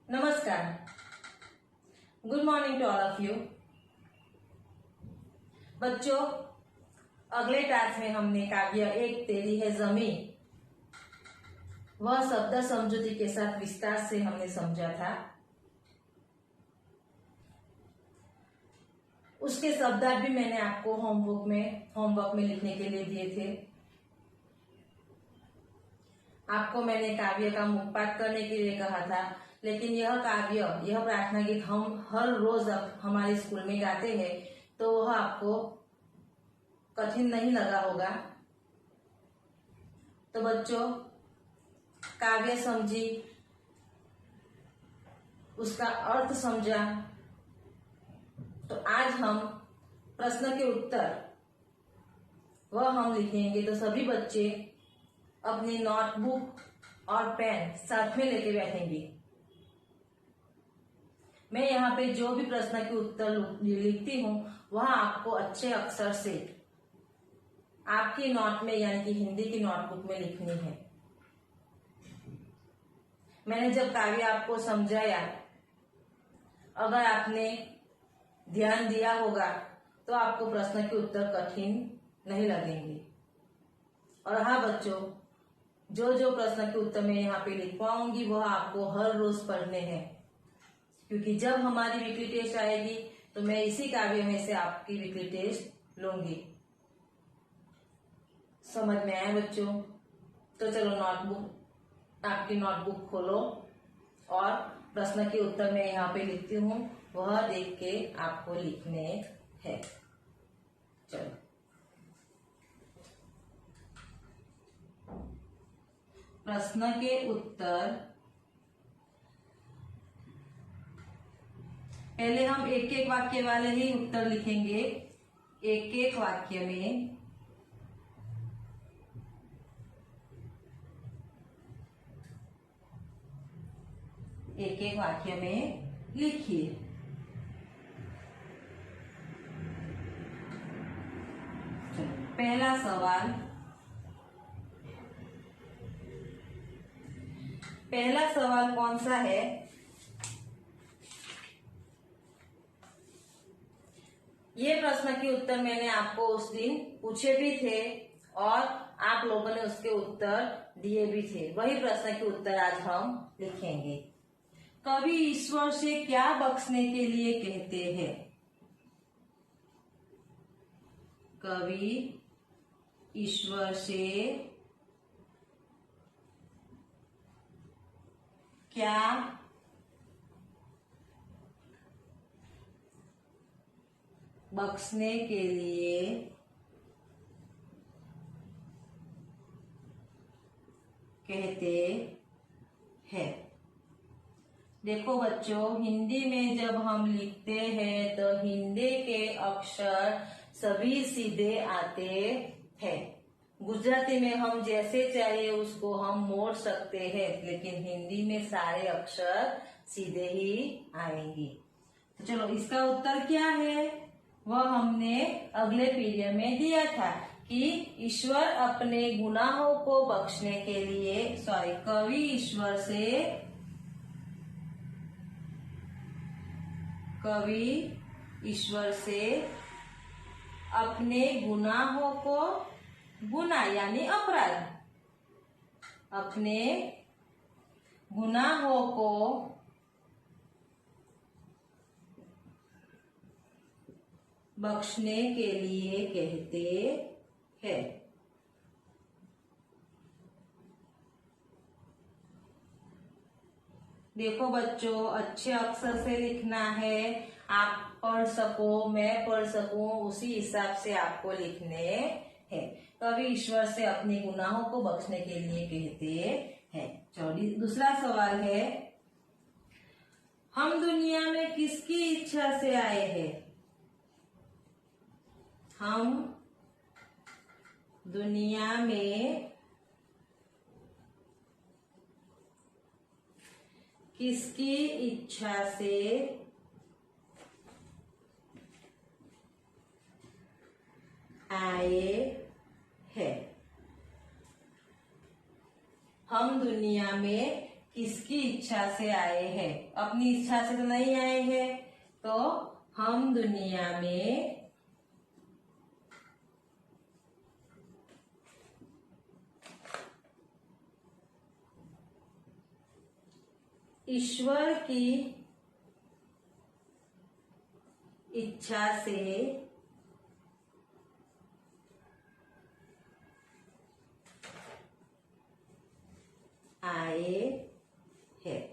नमस्कार, good morning to all of you. बच्चों, अगले टास्क में हमने काव्य एक तेरी है जमीन वह शब्द समझौती के साथ विस्तार से हमने समझा था। उसके शब्दार्थ भी मैंने आपको होमवर्क में लिखने के लिए दिए थे। आपको मैंने काव्य का मुखपाठ करने के लिए कहा था, लेकिन यह प्रार्थना गीत हम हर रोज हमारे स्कूल में गाते हैं, तो वह आपको कठिन नहीं लगा होगा। तो बच्चों, काव्य समझी, उसका अर्थ समझा, तो आज हम प्रश्न के उत्तर वह हम लिखेंगे। तो सभी बच्चे अपनी नोटबुक और पेन साथ में लेके बैठेंगे। मैं यहाँ पे जो भी प्रश्न के उत्तर लिखती हूँ वह आपको अच्छे अक्षर से आपकी नोट में यानी कि हिंदी की नोटबुक में लिखनी है। मैंने जब काव्य आपको समझाया, अगर आपने ध्यान दिया होगा तो आपको प्रश्न के उत्तर कठिन नहीं लगेंगे। और हाँ बच्चों, जो प्रश्न के उत्तर मैं यहाँ पे लिखवाऊंगी वह आपको हर रोज पढ़ने हैं, क्योंकि जब हमारी वीकली टेस्ट आएगी तो मैं इसी काव्य में से आपकी वीकली टेस्ट लूंगी। समझ में आया बच्चों? तो चलो आपकी नोटबुक खोलो और प्रश्न के उत्तर मैं यहाँ पे लिखती हूँ, वह देख के आपको लिखने हैं। चलो, प्रश्न के उत्तर पहले हम एक एक वाक्य वाले ही उत्तर लिखेंगे। एक एक वाक्य में लिखिए। पहला सवाल कौन सा है? ये प्रश्न के उत्तर मैंने आपको उस दिन पूछे भी थे और आप लोगों ने उसके उत्तर दिए भी थे। वही प्रश्न के उत्तर आज हम लिखेंगे। कवि ईश्वर से क्या बख्शने के लिए कहते हैं? कवि ईश्वर से क्या बख्शने के लिए कहते हैं? देखो बच्चों, हिंदी में जब हम लिखते हैं तो हिंदी के अक्षर सभी सीधे आते हैं। गुजराती में हम जैसे चाहिए उसको हम मोड़ सकते हैं, लेकिन हिंदी में सारे अक्षर सीधे ही आएंगे। तो चलो, इसका उत्तर क्या है वह हमने अगले पीरियड में दिया था कि ईश्वर अपने गुनाहों को बख्शने के लिए कवि ईश्वर से अपने गुनाहों को, गुनाह यानी अपराध, अपने गुनाहों को बख्शने के लिए कहते हैं। देखो बच्चों, अच्छे अक्षर से लिखना है, आप पढ़ सको, मैं पढ़ सकूं, उसी हिसाब से आपको लिखने हैं। कवि ईश्वर से अपने गुनाहों को बख्शने के लिए कहते हैं। चलो, दूसरा सवाल है, हम दुनिया में किसकी इच्छा से आए हैं? हम दुनिया में किसकी इच्छा से आए हैं? हम दुनिया में किसकी इच्छा से आए हैं? अपनी इच्छा से तो नहीं आए हैं। तो हम दुनिया में ईश्वर की इच्छा से आए हैं।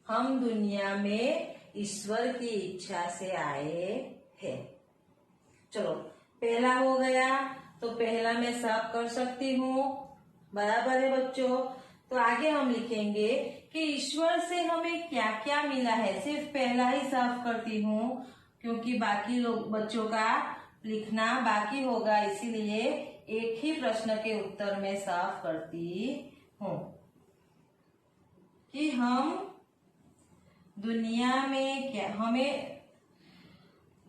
हम दुनिया में ईश्वर की इच्छा से आए हैं। चलो, पहला हो गया, तो पहला मैं साफ कर सकती हूँ। बराबर है बच्चों। तो आगे हम लिखेंगे कि ईश्वर से हमें क्या क्या मिला है। सिर्फ पहला ही साफ करती हूँ क्योंकि बाकी लोग बच्चों का लिखना बाकी होगा, इसीलिए एक ही प्रश्न के उत्तर में साफ करती हूँ कि हम दुनिया में क्या, हमें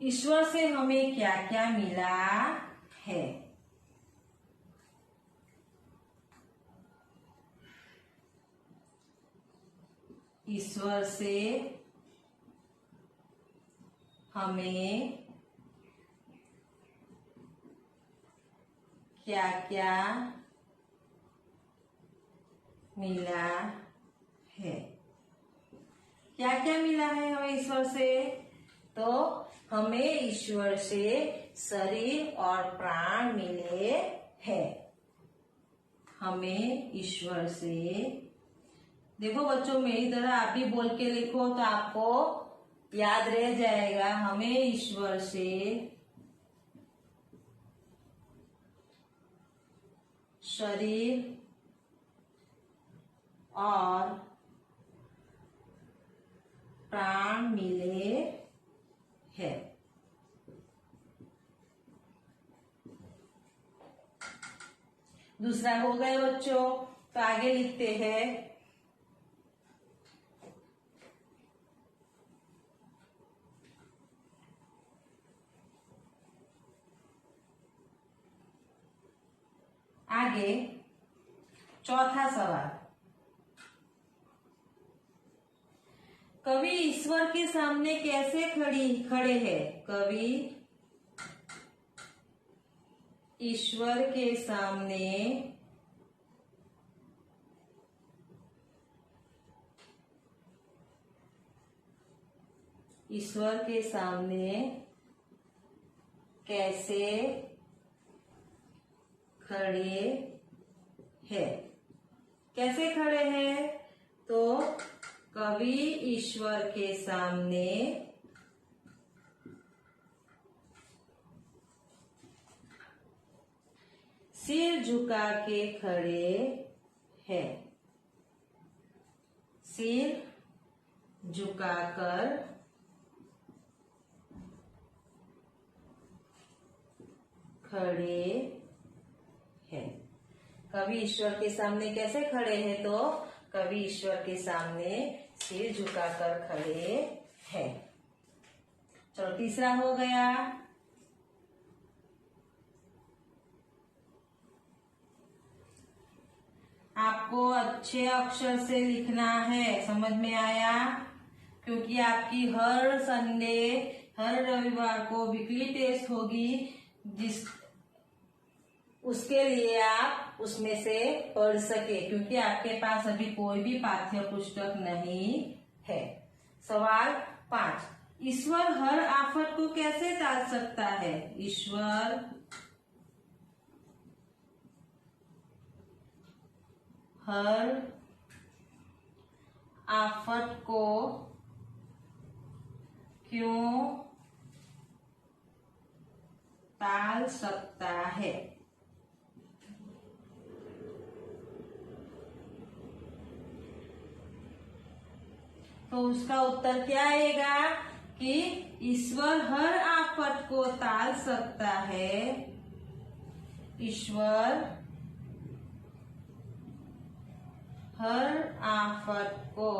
ईश्वर से हमें क्या क्या मिला है। ईश्वर से हमें क्या क्या मिला है। क्या क्या मिला है हमें ईश्वर से? तो हमें ईश्वर से शरीर और प्राण मिले हैं। हमें ईश्वर से, देखो बच्चों मेरी तरह आप भी बोल के लिखो तो आपको याद रह जाएगा। हमें ईश्वर से शरीर और प्राण मिले हैं। दूसरा हो गया बच्चों, तो आगे लिखते हैं। आगे चौथा सवाल, कवि ईश्वर के सामने कैसे खड़े हैं? कवि ईश्वर के सामने कैसे खड़े हैं? कैसे खड़े हैं? तो कवि ईश्वर के सामने सिर झुका के खड़े हैं। सिर झुकाकर खड़े हैं। कवि ईश्वर के सामने कैसे खड़े हैं? तो कवि ईश्वर के सामने सिर झुकाकर खड़े हैं। चलो, तीसरा हो गया। आपको अच्छे अक्षर से लिखना है, समझ में आया? क्योंकि आपकी हर संडे, हर रविवार को वीकली टेस्ट होगी, उसके लिए आप उसमें से पढ़ सके, क्योंकि आपके पास अभी कोई भी पाठ्य पुस्तक नहीं है। सवाल 5, ईश्वर हर आफत को कैसे टाल सकता है? ईश्वर हर आफत को क्यों टाल सकता है? तो उसका उत्तर क्या आएगा कि ईश्वर हर आफत को टाल सकता है। ईश्वर हर आफत को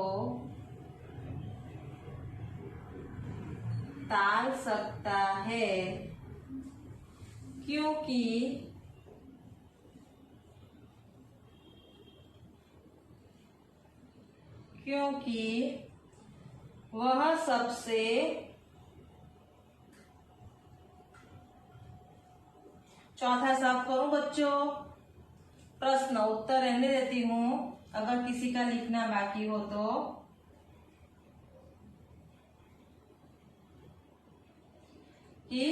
टाल सकता है क्योंकि क्योंकि वह सबसे चौथा साफ करूं बच्चों, प्रश्न उत्तर रहने देती हूं, अगर किसी का लिखना बाकी हो तो। कि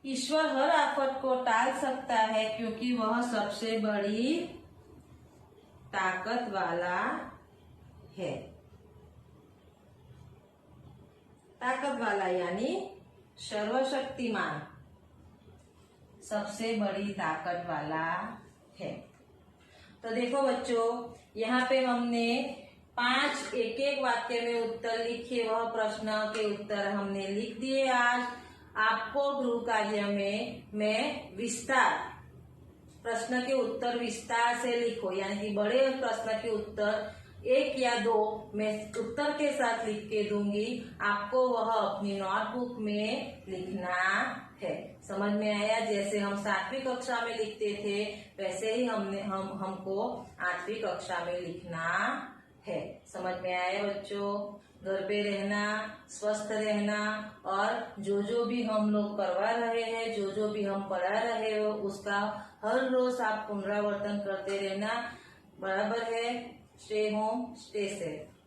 ईश्वर हर आफत को टाल सकता है क्योंकि वह सबसे बड़ी ताकत वाला है। ताकत वाला यानी सर्वशक्तिमान, सबसे बड़ी ताकत वाला है। तो देखो बच्चों, यहाँ पे हमने 5 एक एक वाक्य में उत्तर लिखे, वह प्रश्न के उत्तर हमने लिख दिए। आज आपको गृह कार्य में मैं विस्तार, प्रश्न के उत्तर विस्तार से लिखो, यानी कि बड़े प्रश्न के उत्तर 1 या 2 मैं उत्तर के साथ लिख के दूंगी, आपको वह अपनी नोटबुक में लिखना है। समझ में आया? जैसे हम 7वीं कक्षा में लिखते थे वैसे ही हमको 8वीं कक्षा में लिखना है। समझ में आया बच्चों? घर पे रहना, स्वस्थ रहना, और जो भी हम लोग करवा रहे हैं, जो भी हम पढ़ा रहे हो, उसका हर रोज आप पुनरावर्तन करते रहना। बराबर है? Stay home, stay safe.